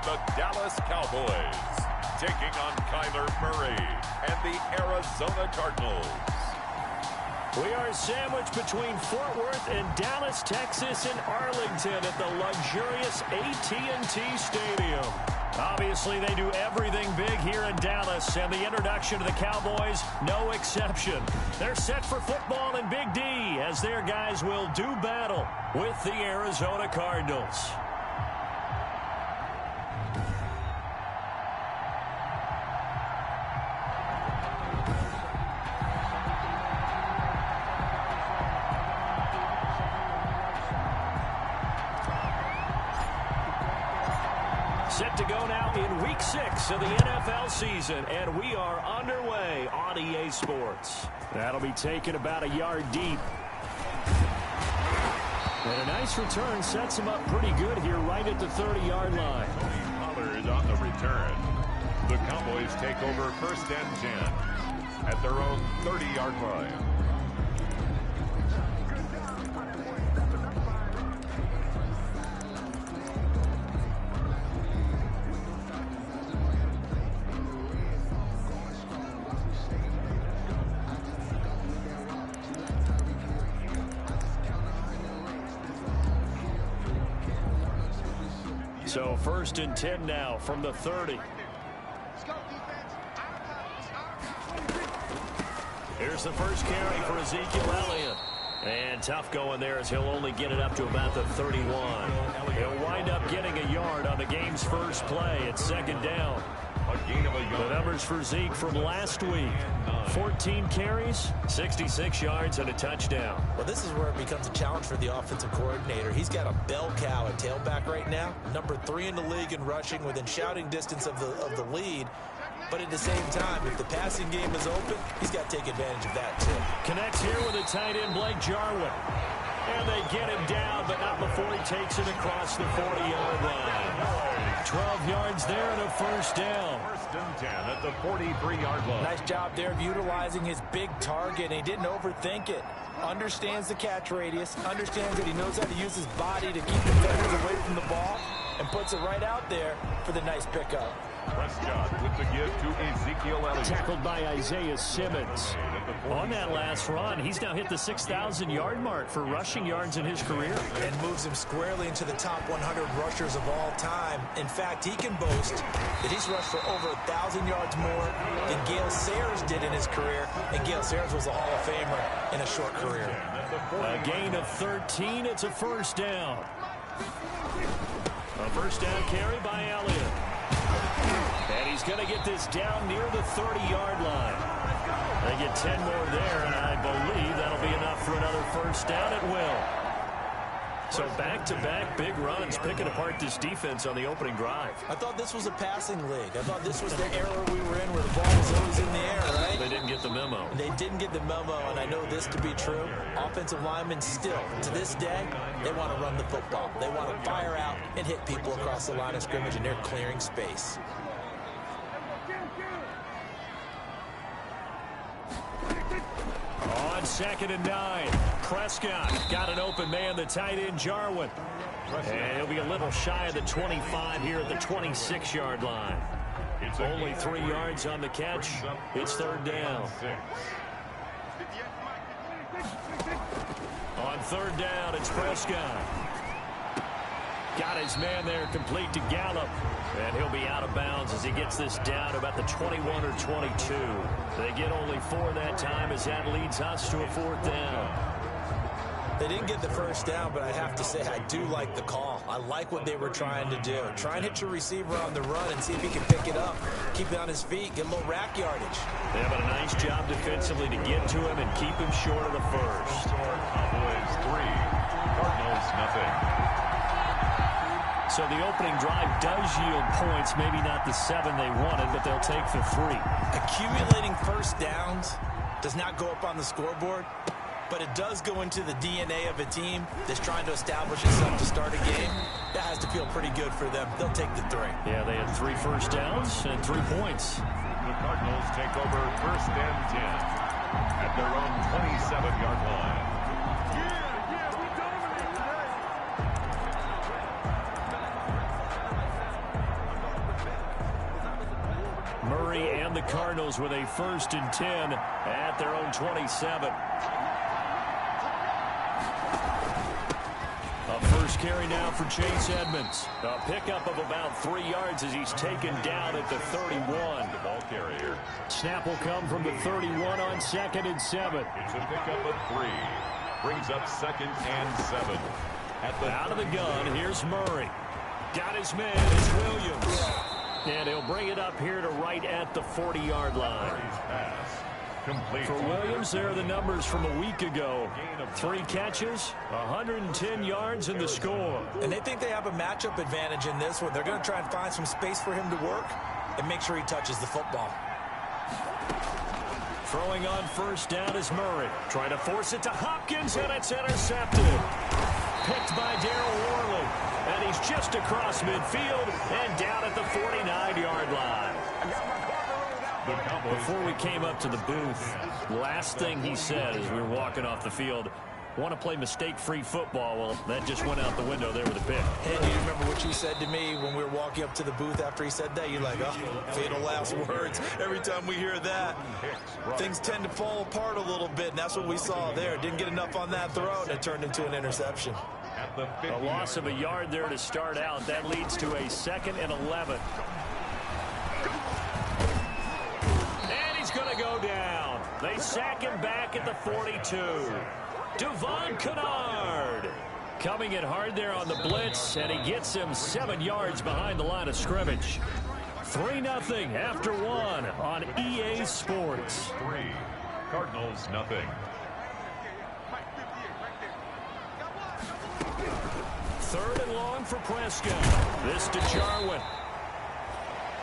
the Dallas Cowboys, taking on Kyler Murray and the Arizona Cardinals. We are sandwiched between Fort Worth and Dallas, Texas, and Arlington at the luxurious AT&T Stadium. Obviously, they do everything big here in Dallas, and the introduction to the Cowboys, no exception. They're set for football in Big D as their guys will do battle with the Arizona Cardinals. Set to go now in Week 6 of the NFL season, and we are underway on EA Sports. That'll be taken about a yard deep. And a nice return sets him up pretty good here right at the 30-yard line. Pollard on the return. The Cowboys take over 1st and 10 at their own 30-yard line. So 1st and 10 now from the 30. Here's the first carry for Ezekiel Elliott. And tough going there as he'll only get it up to about the 31. He'll wind up getting a yard on the game's first play. It's 2nd down. The numbers for Zeke from last week. 14 carries, 66 yards, and a touchdown. Well, this is where it becomes a challenge for the offensive coordinator. He's got a bell cow at tailback right now. Number 3 in the league in rushing, within shouting distance of the lead. But at the same time, if the passing game is open, he's got to take advantage of that too. Connects here with a tight end, Blake Jarwin. And they get him down, but not before he takes it across the 40-yard line. 12 yards there and a 1st down. 1st and 10 at the 43-yard line. Nice job there of utilizing his big target, and he didn't overthink it. Understands the catch radius, understands that he knows how to use his body to keep defenders away from the ball, and puts it right out there for the nice pickup. Prescott with the give to Ezekiel Elliott. Tackled by Isaiah Simmons. On that last run, he's now hit the 6,000-yard mark for rushing yards in his career. And moves him squarely into the top 100 rushers of all time. In fact, he can boast that he's rushed for over 1,000 yards more than Gale Sayers did in his career. And Gale Sayers was a Hall of Famer in a short career. A gain of 13. It's a 1st down. A 1st down carry by Elliott. And he's going to get this down near the 30-yard line. They get 10 more there, and I believe that'll be enough for another 1st down. It will. So back-to-back big runs, picking apart this defense on the opening drive. I thought this was a passing league. I thought this was the era we were in where the ball was always in the air, right? They didn't get the memo. They didn't get the memo, and I know this to be true. Offensive linemen still, to this day, they want to run the football. They want to fire out and hit people across the line of scrimmage, and they're clearing space. On 2nd and 9, Prescott got an open man, the tight end Jarwin. And he'll be a little shy of the 25 here at the 26-yard line. Only 3 yards on the catch. It's 3rd down. On 3rd down, it's Prescott. Got his man there, complete to Gallup. And he'll be out of bounds as he gets this down to about the 21 or 22. They get only 4 that time as that leads us to a 4th down. They didn't get the 1st down, but I have to say I do like the call. I like what they were trying to do. Try and hit your receiver on the run and see if he can pick it up. Keep it on his feet, get a little rack yardage. Yeah, but a nice job defensively to get to him and keep him short of the 1st. Cowboys 3, Cardinals nothing. So the opening drive does yield points, maybe not the 7 they wanted, but they'll take the 3. Accumulating 1st downs does not go up on the scoreboard, but it does go into the DNA of a team that's trying to establish itself to start a game. That has to feel pretty good for them. They'll take the 3. Yeah, they had 3 1st downs and 3 points. The Cardinals take over 1st and 10 at their own 27-yard line. the Cardinals with a 1st and 10 at their own 27. A first carry now for Chase Edmonds. A pickup of about 3 yards as he's taken down at the 31. The ball carrier. Snap will come from the 31 on 2nd and 7. It's a pickup of 3. Brings up 2nd and 7. Out of the gun, here's Murray. Got his man, it's Williams. And he'll bring it up here to right at the 40-yard line. Complete. For Williams, there are the numbers from a week ago. 3 catches, 110 yards, and the score. And they think they have a matchup advantage in this one. They're going to try and find some space for him to work and make sure he touches the football. Throwing on 1st down is Murray. Trying to force it to Hopkins, and it's intercepted. Picked by Darryl Worley. And he's just across midfield and down at the 49-yard line. Before we came up to the booth, last thing he said as we were walking off the field, want to play mistake-free football. Well, that just went out the window there with a pick. And you remember what you said to me when we were walking up to the booth after he said that? You're like, oh, fatal last words. Every time we hear that, things tend to fall apart a little bit, and that's what we saw there. Didn't get enough on that throw, and it turned into an interception. A loss of a yard there to start out. That leads to a 2nd and 11. And he's going to go down. They sack him back at the 42. Devon Kennard coming in hard there on the blitz, and he gets him 7 yards behind the line of scrimmage. 3-0 after 1 on EA Sports. 3. Cardinals, nothing. 3rd and long for Prescott. This to Jarwin.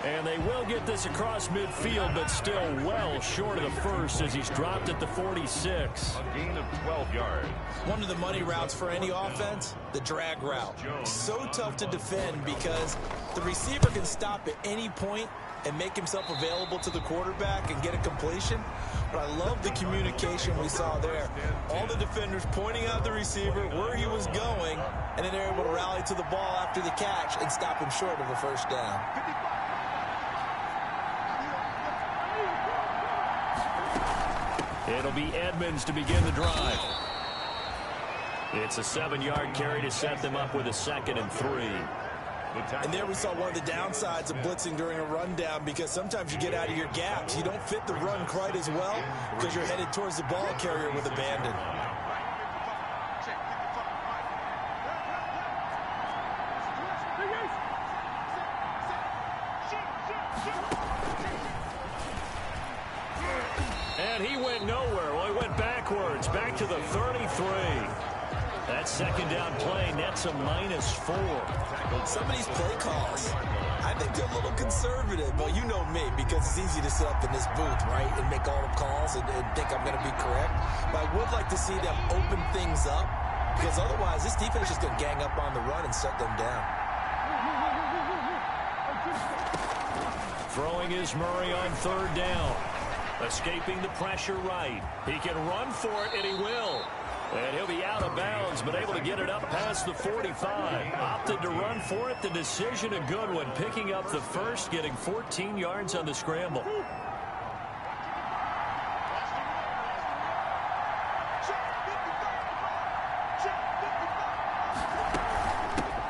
And they will get this across midfield, but still well short of the 1st as he's dropped at the 46. A gain of 12 yards. One of the money routes for any offense, the drag route. So tough to defend because the receiver can stop at any point and make himself available to the quarterback and get a completion. But I love the communication we saw there. All the defenders pointing out the receiver, where he was going, and then they're able to rally to the ball after the catch and stop him short of a 1st down. It'll be Edmonds to begin the drive. It's a 7-yard carry to set them up with a 2nd and 3. And there we saw one of the downsides of blitzing during a rundown because sometimes you get out of your gaps. You don't fit the run quite as well because you're headed towards the ball carrier with abandon. And he went nowhere. Well, he went backwards, back to the 33. That 2nd down play nets a -4. Some of these play calls, I think they're a little conservative. Well, you know me, because it's easy to sit up in this booth, right, and make all the calls and think I'm going to be correct. But I would like to see them open things up because otherwise this defense is just going to gang up on the run and shut them down. Throwing is Murray on 3rd down. Escaping the pressure right. He can run for it, and he will. And he'll be out of bounds, but able to get it up past the 45. Opted to run for it. The decision a good one. Picking up the 1st, getting 14 yards on the scramble.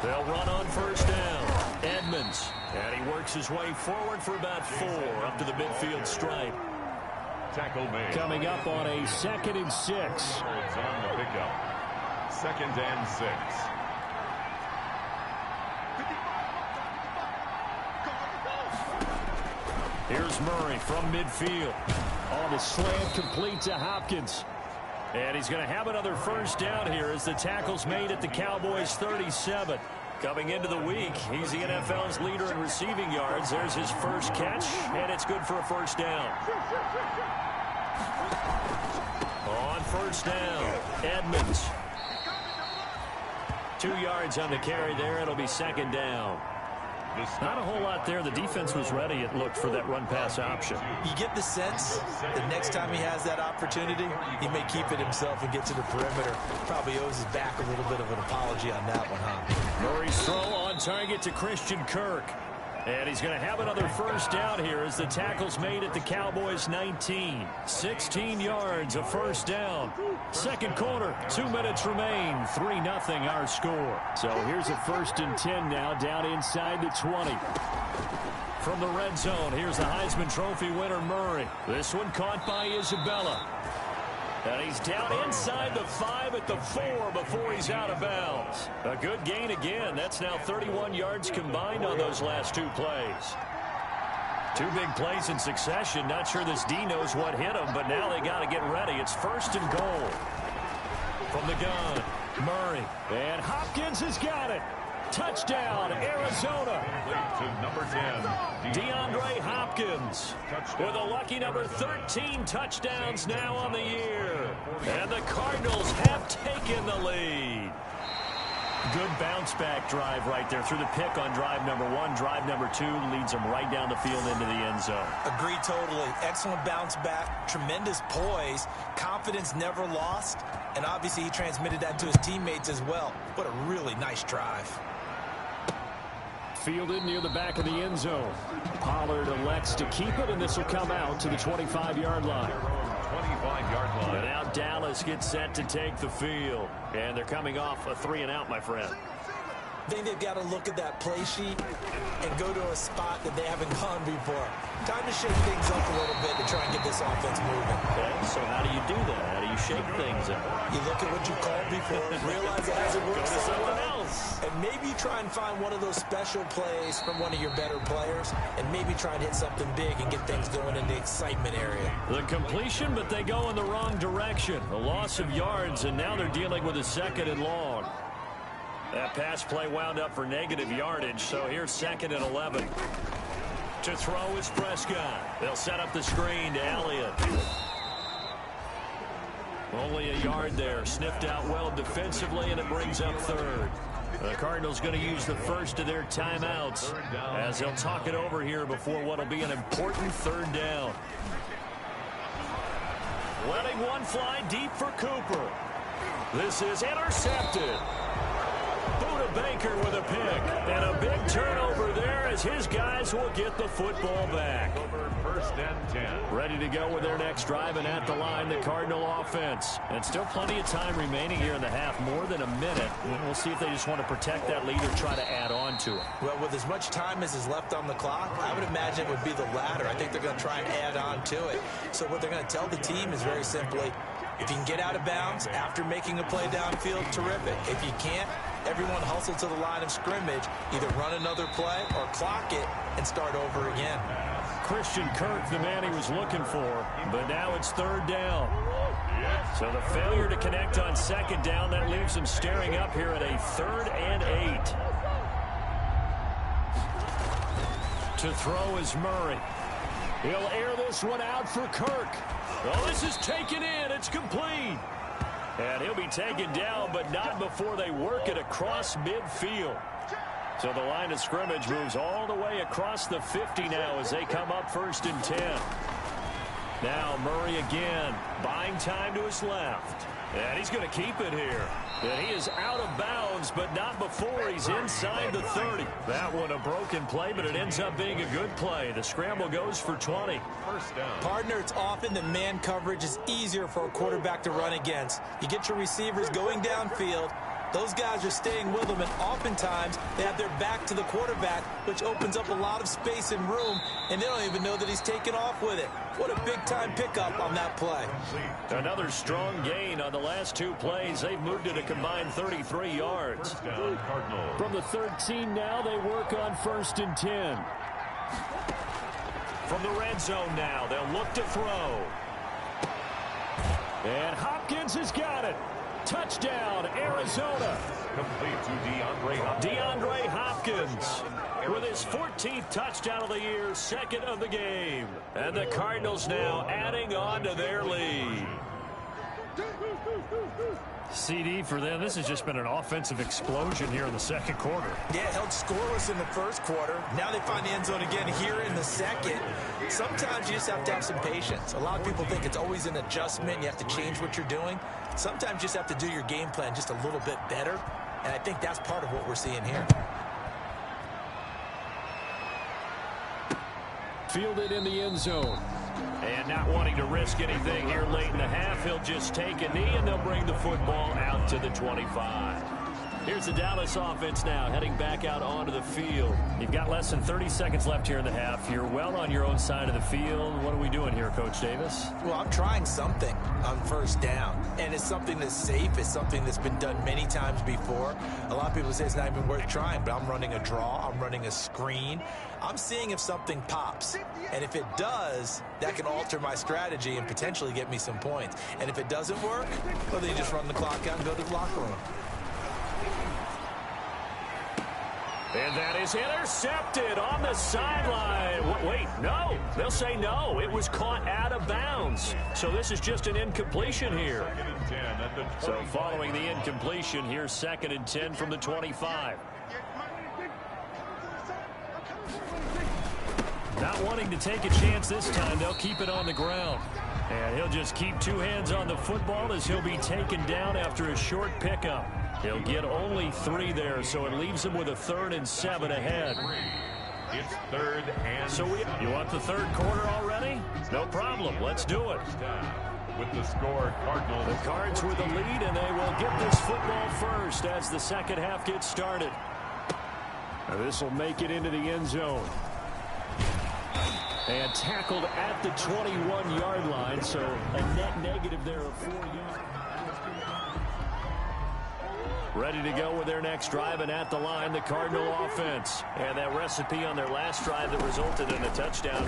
They'll run on 1st down. Edmonds. And he works his way forward for about 4 up to the midfield stripe. Tackle made. Coming up on a 2nd and 6. It's on the pickup. 2nd and 6. Here's Murray from midfield. On the slant, complete to Hopkins. And he's going to have another 1st down here as the tackle's made at the Cowboys' 37. Coming into the week, he's the NFL's leader in receiving yards. There's his 1st catch, and it's good for a 1st down. On 1st down, Edmonds. 2 yards on the carry there. It'll be 2nd down. Not a whole lot there. The defense was ready, it looked, for that run-pass option. You get the sense that next time he has that opportunity, he may keep it himself and get to the perimeter. Probably owes his back a little bit of an apology on that one, huh? Murray's throw on target to Christian Kirk. And he's going to have another first down here as the tackle's made at the Cowboys 19. 16 yards, a first down. Second quarter, 2 minutes remain. 3-0 our score. So here's a 1st and 10 now down inside the 20. From the red zone, here's the Heisman Trophy winner Murray. This one caught by Isabella. And he's down inside the 5 at the 4 before he's out of bounds. A good gain again. That's now 31 yards combined on those last 2 plays. 2 big plays in succession. Not sure this D knows what hit him, but now they got to get ready. It's 1st and goal. From the gun, Murray. And Hopkins has got it. Touchdown, Arizona. To number 10, DeAndre Hopkins with a lucky number 13 touchdowns now on the year. And the Cardinals have taken the lead. Good bounce-back drive right there through the pick on drive number 1. Drive number 2 leads them right down the field into the end zone. Agree totally. Excellent bounce back, tremendous poise, confidence never lost, and obviously he transmitted that to his teammates as well. What a really nice drive. Fielded near the back of the end zone. Pollard elects to keep it, and this will come out to the 25-yard line. 25-yard line. And now Dallas gets set to take the field. And they're coming off a 3-and-out, my friend. I think they've got to look at that play sheet and go to a spot that they haven't gone before. Time to shake things up a little bit to try and get this offense moving. Okay, so how do you do that? How do you shake things up? You look at what you called before, realize it hasn't worked Go to someone else. and maybe try and find one of those special plays from one of your better players, and maybe try and hit something big and get things going in the excitement area. The completion, but they go in the wrong direction. A loss of yards, and now they're dealing with a 2nd and long. That pass play wound up for negative yardage, so here's 2nd and 11. To throw is Prescott. They'll set up the screen to Elliott. Only a yard there. Sniffed out well defensively, and it brings up 3rd. The Cardinals going to use the first of their timeouts as they'll talk it over here before what will be an important 3rd down. Letting one fly deep for Cooper. This is intercepted. Buda Baker with a pick. And a big turnover there as his guys will get the football back. Over 1st and 10. Ready to go with their next drive, and at the line, the Cardinal offense. And still plenty of time remaining here in the half, more than a minute. And we'll see if they just want to protect that lead or try to add on to it. Well, with as much time as is left on the clock, I would imagine it would be the latter. I think they're going to try and add on to it. So what they're going to tell the team is very simply, if you can get out of bounds after making a play downfield, terrific. If you can't, everyone hustle to the line of scrimmage, either run another play or clock it and start over again. Christian Kirk, the man he was looking for, but now it's 3rd down. So the failure to connect on 2nd down, that leaves him staring up here at a 3rd and 8. To throw is Murray. He'll air this one out for Kirk. Oh, this is taken in. It's complete. And he'll be taken down, but not before they work it across midfield. So the line of scrimmage moves all the way across the 50 now as they come up 1st and 10. Now Murray again, buying time to his left. And he's going to keep it here. And he is out of bounds, but not before he's inside the 30. That one a broken play, but it ends up being a good play. The scramble goes for 20. 1st down. Partner, it's often that man coverage is easier for a quarterback to run against. You get your receivers going downfield. Those guys are staying with them, and oftentimes they have their back to the quarterback, which opens up a lot of space and room, and they don't even know that he's taken off with it. What a big-time pickup on that play. Another strong gain on the last 2 plays. They've moved it a combined 33 yards. 1st down, Cardinals. From the 13 now, they work on 1st and 10. From the red zone now, they'll look to throw. And Hopkins has got it. Touchdown, Arizona. Complete to DeAndre Hopkins with his 14th touchdown of the year, 2nd of the game. And the Cardinals now adding on to their lead. CD for them. This has just been an offensive explosion here in the 2nd quarter. Yeah, held scoreless in the 1st quarter. Now they find the end zone again here in the 2nd. Sometimes you just have to have some patience. A lot of people think it's always an adjustment. You have to change what you're doing. Sometimes you just have to do your game plan just a little bit better. And I think that's part of what we're seeing here. Fielded in the end zone. And not wanting to risk anything here late in the half, he'll just take a knee, and they'll bring the football out to the 25. Here's the Dallas offense now, heading back out onto the field. You've got less than 30 seconds left here in the half. You're well on your own side of the field. What are we doing here, Coach Davis? Well, I'm trying something on first down, and it's something that's safe. It's something that's been done many times before. A lot of people say it's not even worth trying, but I'm running a draw. I'm running a screen. I'm seeing if something pops, and if it does, that can alter my strategy and potentially get me some points. And if it doesn't work, well, then you just run the clock out and go to the locker room. And that is intercepted on the sideline. Wait, no. They'll say no. It was caught out of bounds. So this is just an incompletion here. So following the incompletion, here's 2nd and 10 from the 25. Not wanting to take a chance this time, they'll keep it on the ground. And he'll just keep 2 hands on the football as he'll be taken down after a short pickup. He'll get only 3 there, so it leaves him with a 3rd and 7 ahead. It's 3rd and so you want the 3rd quarter already? No problem. Let's do it. With the score, Cardinals. The Cards with the lead, and they will get this football first as the second half gets started. This will make it into the end zone. And tackled at the 21-yard line, so a net negative there of 4 yards. Ready to go with their next drive, and at the line, the Cardinal offense. And that recipe on their last drive that resulted in a touchdown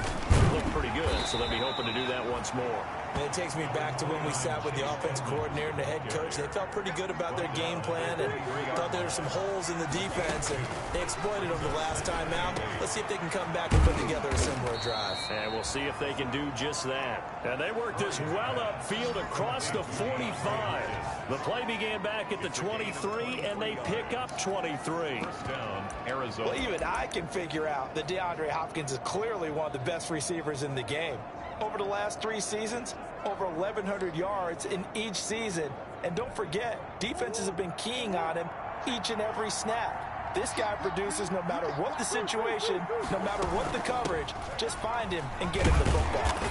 looked pretty good, so they'll be hoping to do that once more. And it takes me back to when we sat with the offense coordinator and the head coach. They felt pretty good about their game plan and thought there were some holes in the defense, and they exploited them the last time out. Let's see if they can come back and put together a similar drive. And we'll see if they can do just that. And they work this well upfield across the 45. The play began back at the 23, and they pick up 23. Down, Arizona. Well, even I can figure out that DeAndre Hopkins is clearly one of the best receivers in the game. Over the last 3 seasons, over 1,100 yards in each season. And don't forget, defenses have been keying on him each and every snap. This guy produces no matter what the situation, no matter what the coverage. Just find him and get him the football.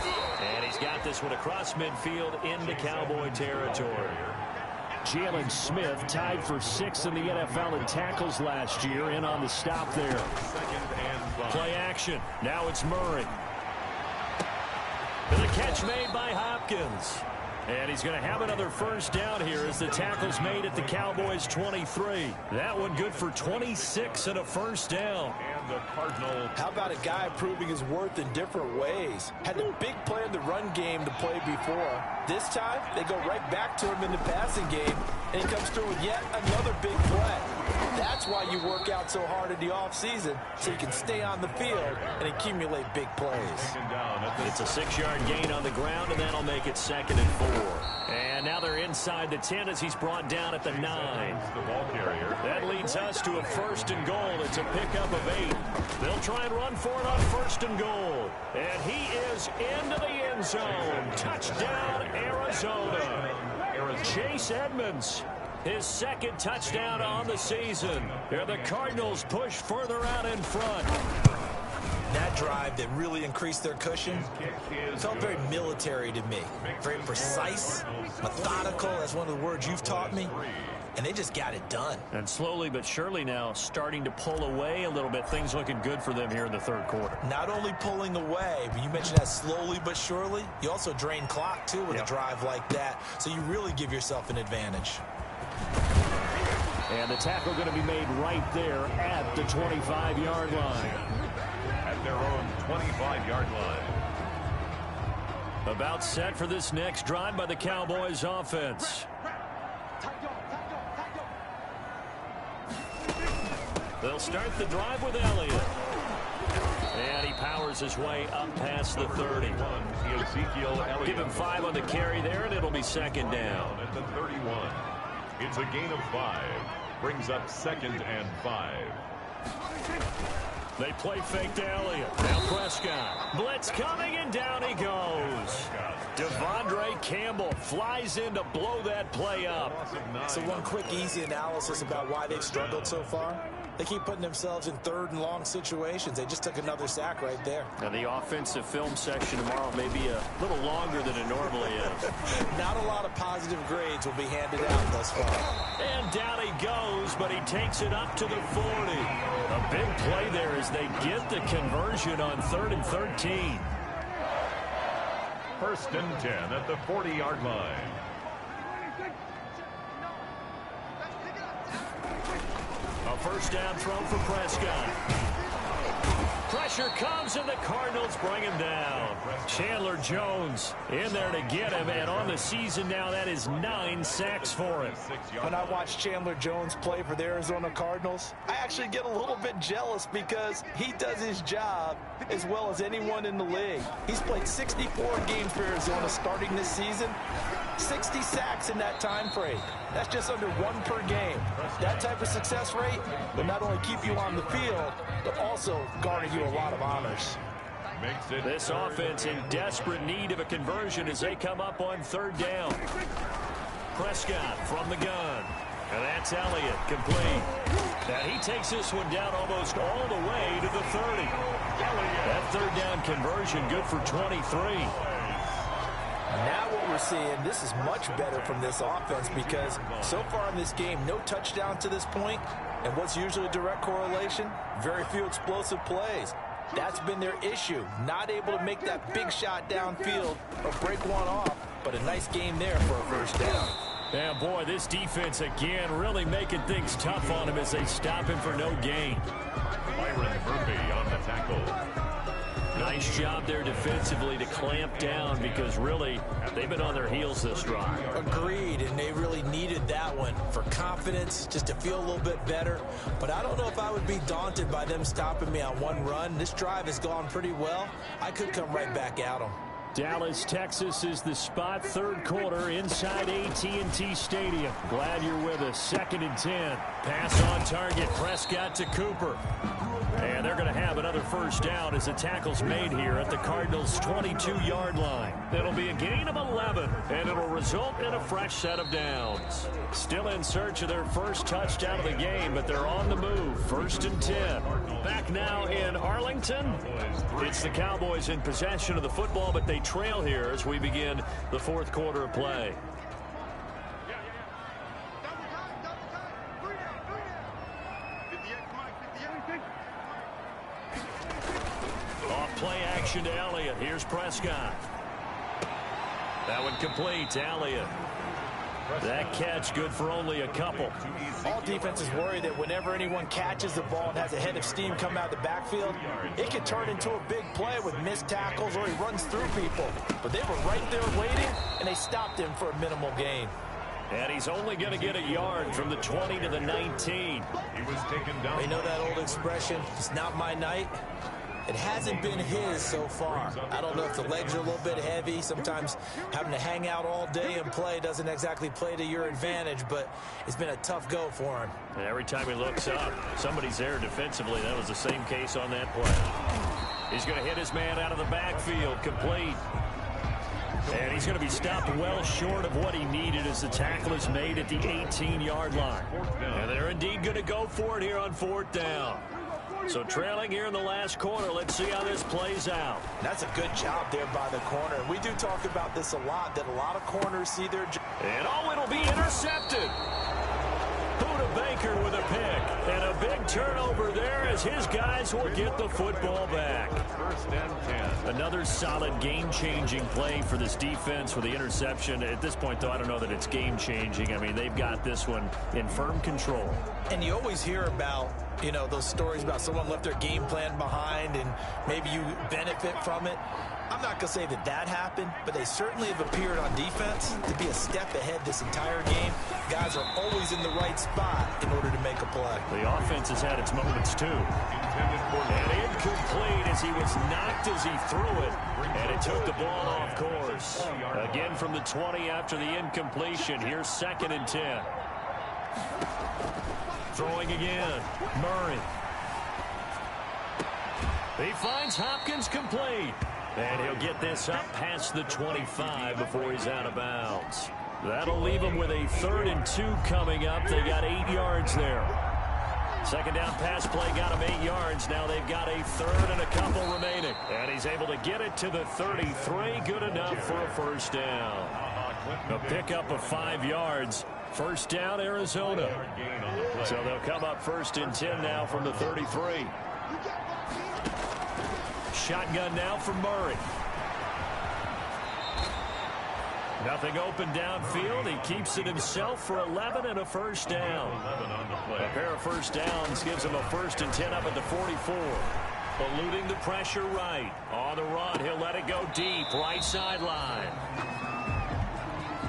And he's got this one across midfield into Cowboy territory. Jalen Smith tied for 6th in the NFL in tackles last year, in on the stop there. Play action. Now it's Murray. And the catch made by Hopkins. And he's going to have another first down here as the tackle's made at the Cowboys' 23. That one good for 26 and a first down. And the Cardinals. How about a guy proving his worth in different ways? Had a big play in the run game to play before. This time, they go right back to him in the passing game, and he comes through with yet another big play. That's why you work out so hard in the offseason, so you can stay on the field and accumulate big plays. It's a 6-yard gain on the ground, and that'll make it 2nd and 4. And now they're inside the 10 as he's brought down at the 9. The ball carrier. That leads us to a 1st and goal. It's a pickup of 8. They'll try and run for it on 1st and goal. And he is into the end zone. Touchdown, Arizona. Chase Edmonds, his 2nd touchdown on the season. Here the Cardinals push further out in front. That drive that really increased their cushion felt very military to me. Very precise, methodical, that's one of the words you've taught me. And they just got it done. And slowly but surely now starting to pull away a little bit. Things looking good for them here in the 3rd quarter. Not only pulling away, but you mentioned that slowly but surely. You also drain clock, too, with a drive like that. So you really give yourself an advantage. And the tackle going to be made right there at the 25-yard line. At their own 25-yard line. About set for this next drive by the Cowboys offense. They'll start the drive with Elliott. And he powers his way up past the 30. Ezekiel Elliott. Give him 5 on the carry there, and it'll be 2nd down. At the 31. It's a gain of 5. Brings up 2nd and 5. They play fake to Elliott. Now Prescott. Blitz coming, and down he goes. Devondre Campbell flies in to blow that play up. So one quick, easy analysis about why they've struggled so far. They keep putting themselves in third and long situations. They just took another sack right there. Now the offensive film section tomorrow may be a little longer than it normally is. Not a lot of positive grades will be handed out thus far. And down he goes, but he takes it up to the 40. A big play there as they get the conversion on 3rd and 13. 1st and 10 at the 40-yard line. A first down throw for Prescott. Pressure comes, and the Cardinals bring him down. Chandler Jones in there to get him, and on the season now, that is 9 sacks for him. When I watch Chandler Jones play for the Arizona Cardinals, I actually get a little bit jealous because he does his job as well as anyone in the league. He's played 64 games for Arizona starting this season. 60 sacks in that time frame. That's just under 1 per game. That type of success rate will not only keep you on the field, but also garner you a lot of honors. This offense in desperate need of a conversion as they come up on 3rd down. Prescott from the gun. And that's Elliott, complete. Now he takes this one down almost all the way to the 30. That 3rd down conversion good for 23. Now what we're seeing, this is much better from this offense because so far in this game, no touchdown to this point. And what's usually a direct correlation? Very few explosive plays. That's been their issue. Not able to make that big shot downfield or break one off. But a nice game there for a first down. Yeah, boy, this defense again really making things tough on him as they stop him for no gain. Byron Murphy on the tackle. Nice job there defensively to clamp down because really they've been on their heels this drive. Agreed, and they really needed that one for confidence, just to feel a little bit better. But I don't know if I would be daunted by them stopping me on one run. This drive has gone pretty well. I could come right back at them. Dallas, Texas is the spot, 3rd quarter inside AT&T Stadium. Glad you're with us. 2nd and 10. Pass on target. Prescott to Cooper. And they're going to have another first down as the tackle's made here at the Cardinals' 22-yard line. It'll be a gain of 11, and it'll result in a fresh set of downs. Still in search of their first touchdown of the game, but they're on the move. 1st and 10. Back now in Arlington. It's the Cowboys in possession of the football, but they trail here as we begin the 4th quarter of play. Play action to Elliott. Here's Prescott. That one complete to Elliott. That catch good for only a couple. All defenses worry that whenever anyone catches the ball and has a head of steam come out of the backfield, it can turn into a big play with missed tackles or he runs through people. But they were right there waiting, and they stopped him for a minimal gain. And he's only going to get a yard from the 20 to the 19. He was taken down. You know that old expression, it's not my night? It hasn't been his so far. I don't know if the legs are a little bit heavy. Sometimes having to hang out all day and play doesn't exactly play to your advantage, but it's been a tough go for him. And every time he looks up, somebody's there defensively. That was the same case on that play. He's going to hit his man out of the backfield, complete. And he's going to be stopped well short of what he needed as the tackle is made at the 18-yard line. And they're indeed going to go for it here on 4th down. So trailing here in the last quarter, let's see how this plays out. That's a good job there by the corner. We do talk about this a lot, that a lot of corners see their job. And it'll be intercepted. Buda Baker with a pick. And a big turnover there as his guys will get the football back. 1st and 10. Another solid game-changing play for this defense with the interception. At this point, though, I don't know that it's game-changing. I mean, they've got this one in firm control. And you always hear about, you know, those stories about someone left their game plan behind and maybe you benefit from it. I'm not going to say that that happened, but they certainly have appeared on defense to be a step ahead this entire game. Guys are always in the right spot in order to make a play. The offense has had its moments, too. And incomplete as he was knocked as he threw it. And it took the ball off course. Again from the 20 after the incompletion. Here's 2nd and 10. Throwing again. Murray. He finds Hopkins complete. And he'll get this up past the 25 before he's out of bounds. That'll leave him with a 3rd and 2 coming up. They got 8 yards there. Second down pass play got him 8 yards. Now they've got a third and a couple remaining. And he's able to get it to the 33. Good enough for a first down. A pickup of 5 yards. First down, Arizona. So they'll come up 1st and 10 now from the 33. Shotgun now for Murray. Nothing open downfield. He keeps it himself for 11 and a first down. A pair of first downs gives him a 1st and 10 up at the 44. Eluding the pressure right. On the run, he'll let it go deep. Right sideline.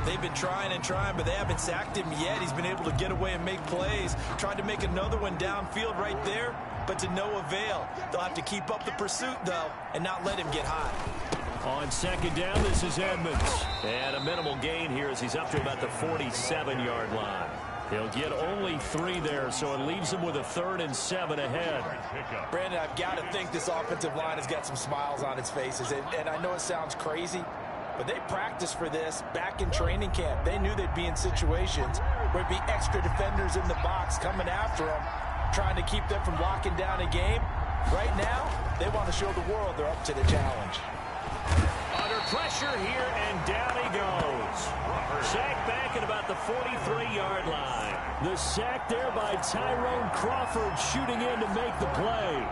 They've been trying and trying, but they haven't sacked him yet. He's been able to get away and make plays. Tried to make another one downfield right there, but to no avail. They'll have to keep up the pursuit, though, and not let him get hot. On second down, this is Edmonds. And a minimal gain here as he's up to about the 47-yard line. He'll get only 3 there, so it leaves him with a 3rd and 7 ahead. Brandon, I've got to think this offensive line has got some smiles on its faces. And I know it sounds crazy, but they practiced for this back in training camp. They knew they'd be in situations where there'd be extra defenders in the box coming after them, trying to keep them from locking down a game. Right now, they want to show the world they're up to the challenge. Under pressure here, and down he goes. Sack back at about the 43-yard line. The sack there by Tyrone Crawford, shooting in to make the play.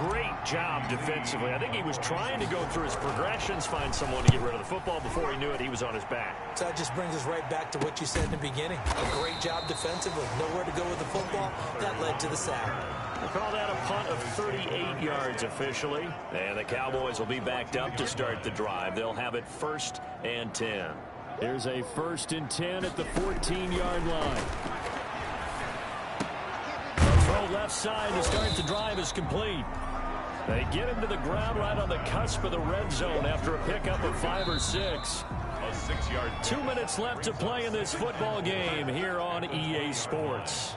Great job defensively. I think he was trying to go through his progressions, find someone to get rid of the football. Before he knew it, he was on his back. So that just brings us right back to what you said in the beginning. A great job defensively. Nowhere to go with the football. That led to the sack. We'll call that a punt of 38 yards officially. And the Cowboys will be backed up to start the drive. They'll have it 1st and 10. Here's a 1st and 10 at the 14-yard line. Throw left side to start the drive is complete. They get him to the ground right on the cusp of the red zone after a pickup of 5 or 6. A 6-yard. 2 minutes left to play in this football game here on EA Sports.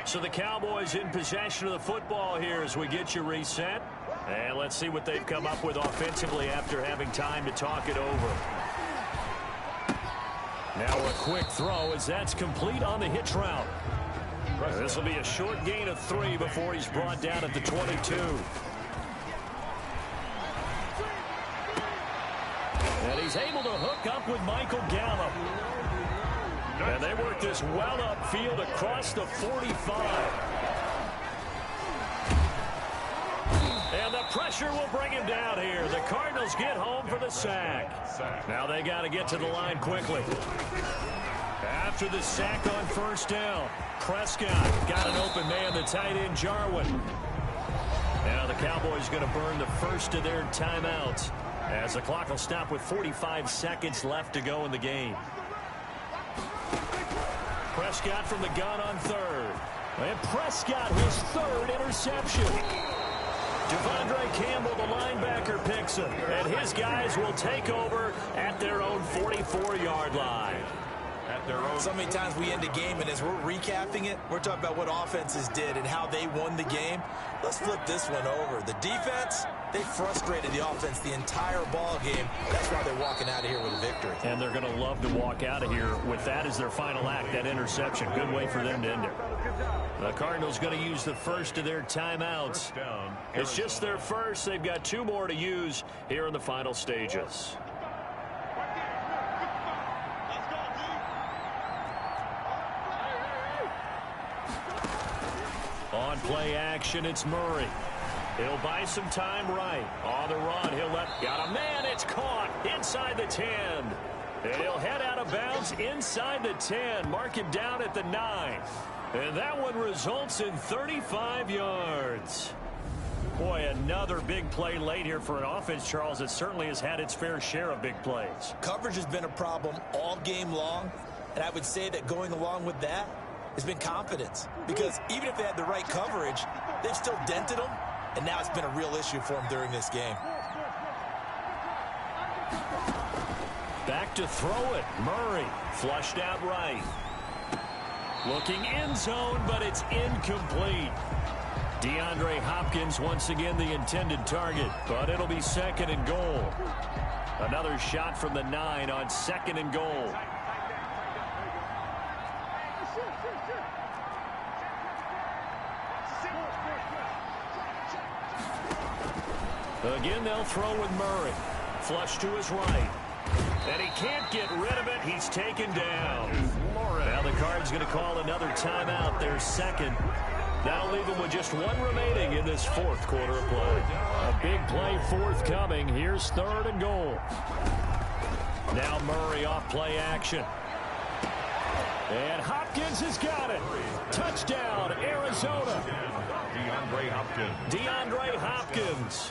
So the Cowboys in possession of the football here as we get you reset. And let's see what they've come up with offensively after having time to talk it over. Now a quick throw as that's complete on the hitch route. This will be a short gain of 3 before he's brought down at the 22. And he's able to hook up with Michael Gallup. And they work this well upfield across the 45. And the pressure will bring him down here. The Cardinals get home for the sack. Now they got to get to the line quickly. After the sack on 1st down, Prescott got an open man, the tight end Jarwin. Now the Cowboys going to burn the first of their timeouts as the clock will stop with 45 seconds left to go in the game. Prescott from the gun on 3rd. And Prescott, his 3rd interception. Devondre Campbell, the linebacker, picks him. And his guys will take over at their own 44-yard line. So many times we end a game, and as we're recapping it, we're talking about what offenses did and how they won the game. Let's flip this one over. The defense, they frustrated the offense the entire ball game. That's why they're walking out of here with a victory. And they're going to love to walk out of here with that as their final act, that interception. Good way for them to end it. The Cardinals going to use the first of their timeouts. It's just their first. They've got 2 more to use here in the final stages. On play action, it's Murray. He'll buy some time right. On the run, got a man, it's caught inside the 10. And he'll head out of bounds inside the 10. Mark him down at the 9. And that one results in 35 yards. Boy, another big play late here for an offense, Charles, that certainly has had its fair share of big plays. Coverage has been a problem all game long, and I would say that going along with that has been confidence. Because even if they had the right coverage, they've still dented them, and now it's been a real issue for them during this game. Back to throw it. Murray flushed out right. Looking end zone, but it's incomplete. DeAndre Hopkins once again the intended target, but it'll be 2nd and goal. Another shot from the 9 on 2nd and goal. Again, they'll throw with Murray. Flush to his right. And he can't get rid of it. He's taken down. Now the Cards going to call another timeout, their second. That'll leave them with just one remaining in this fourth quarter of play. A big play forthcoming. Here's 3rd and goal. Now Murray off play action. And Hopkins has got it. Touchdown, Arizona. DeAndre Hopkins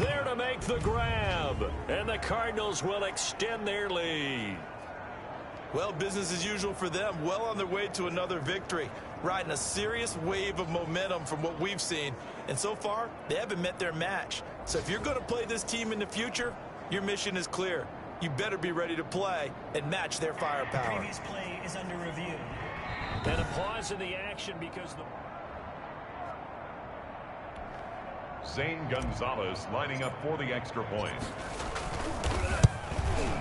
there to make the grab. And the Cardinals will extend their lead. Well, business as usual for them. Well on their way to another victory. Riding a serious wave of momentum from what we've seen. And so far, they haven't met their match. So if you're going to play this team in the future, your mission is clear. You better be ready to play and match their firepower. Previous play is under review. And a pause in the action because the... Zane Gonzalez lining up for the extra point.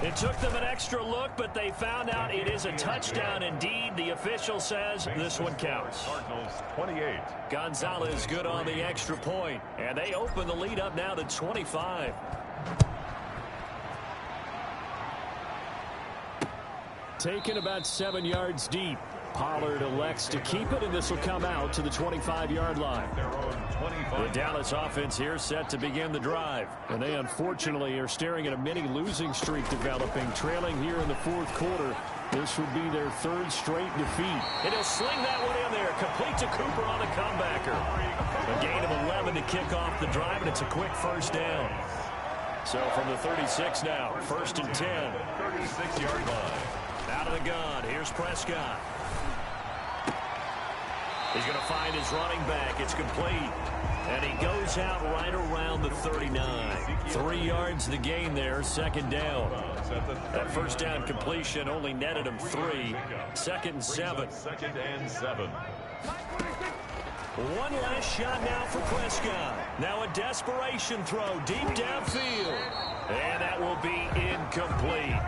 It took them an extra look, but they found out it is a touchdown indeed. The official says this one counts. Cardinals 28. Gonzalez good on the extra point, and they open the lead up now to 25. Taken about 7 yards deep. Pollard elects to keep it, and this will come out to the 25-yard line. The Dallas offense here set to begin the drive. And they unfortunately are staring at a mini losing streak developing, trailing here in the fourth quarter. This would be their 3rd straight defeat. And he'll sling that one in there. Complete to Cooper on the comebacker. A gain of 11 to kick off the drive, and it's a quick first down. So from the 36 now, 1st and 10. 36-yard line. Out of the gun, here's Prescott. He's going to find his running back. It's complete. And he goes out right around the 39. 3 yards the gain there, 2nd down. That first down completion only netted him 3. 2nd and 7. 2nd and 7. One last shot now for Prescott. Now a desperation throw deep downfield. And that will be incomplete,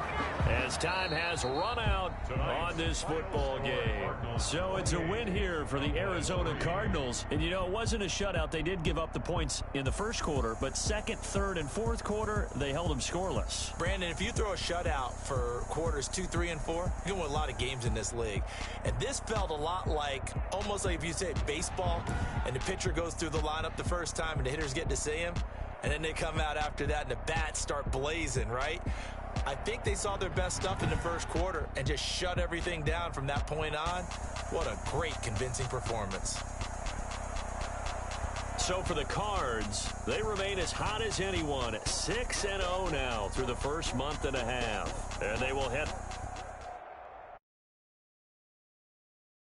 as time has run out on this football game. So it's a win here for the Arizona Cardinals. And, you know, it wasn't a shutout. They did give up the points in the first quarter, but 2nd, 3rd, and 4th quarter, they held them scoreless. Brandon, if you throw a shutout for quarters 2, 3, and 4, you're going to win a lot of games in this league. And this felt a lot like, almost like if you say baseball, and the pitcher goes through the lineup the first time, and the hitters get to see him, and then they come out after that, and the bats start blazing, right? I think they saw their best stuff in the first quarter and just shut everything down from that point on. What a great, convincing performance. So for the Cards, they remain as hot as anyone at 6-0 now through the first month and a half. And they will head